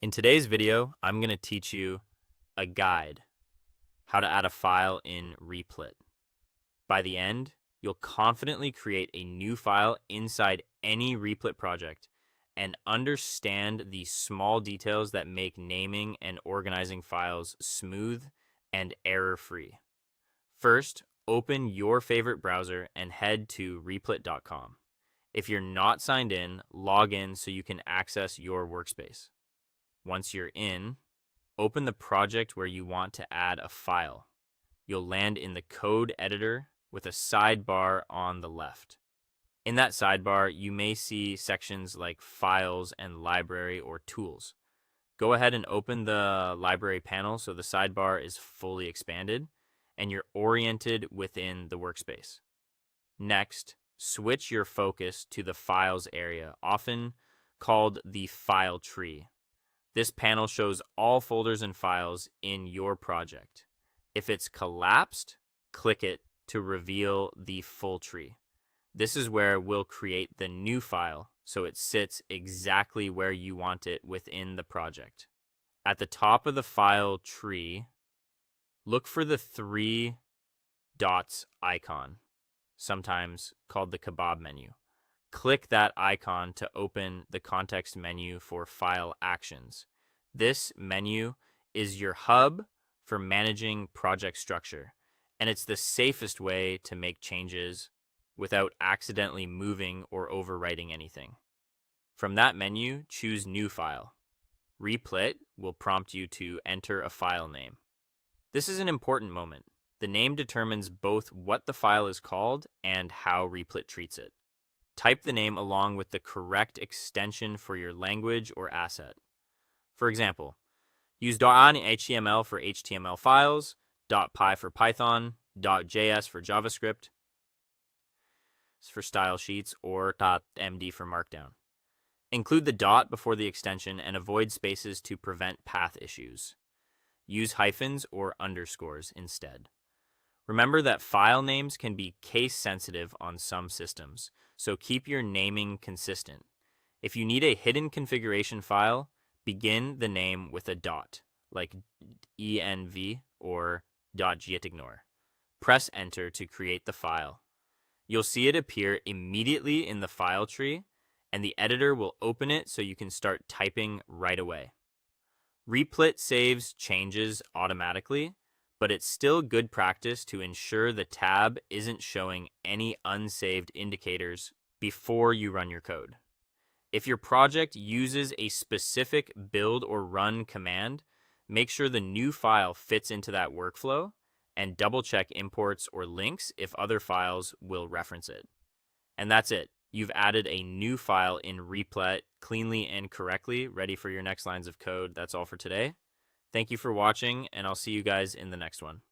In today's video, I'm going to teach you a guide, how to add a file in Replit. By the end, you'll confidently create a new file inside any Replit project and understand the small details that make naming and organizing files smooth and error-free. First, open your favorite browser and head to replit.com. If you're not signed in, log in so you can access your workspace. Once you're in, open the project where you want to add a file. You'll land in the code editor with a sidebar on the left. In that sidebar, you may see sections like Files and Library or Tools. Go ahead and open the library panel so the sidebar is fully expanded and you're oriented within the workspace. Next, switch your focus to the Files area, often called the file tree. This panel shows all folders and files in your project. If it's collapsed, click it to reveal the full tree. This is where we'll create the new file so it sits exactly where you want it within the project. At the top of the file tree, look for the 3 dots icon, sometimes called the kebab menu. Click that icon to open the context menu for file actions. This menu is your hub for managing project structure, and it's the safest way to make changes without accidentally moving or overwriting anything. From that menu, choose New File. Replit will prompt you to enter a file name. This is an important moment. The name determines both what the file is called and how Replit treats it. Type the name along with the correct extension for your language or asset. For example, use .html for HTML files, .py for Python, .js for JavaScript for style sheets, or .md for Markdown. Include the dot before the extension and avoid spaces to prevent path issues. Use hyphens or underscores instead. Remember that file names can be case sensitive on some systems, so keep your naming consistent. If you need a hidden configuration file, begin the name with a dot, like env or .gitignore. Press enter to create the file. You'll see it appear immediately in the file tree, and the editor will open it so you can start typing right away. Replit saves changes automatically, but it's still good practice to ensure the tab isn't showing any unsaved indicators before you run your code. If your project uses a specific build or run command, make sure the new file fits into that workflow and double check imports or links if other files will reference it. And that's it. You've added a new file in Replit cleanly and correctly, ready for your next lines of code. That's all for today. Thank you for watching, and I'll see you guys in the next one.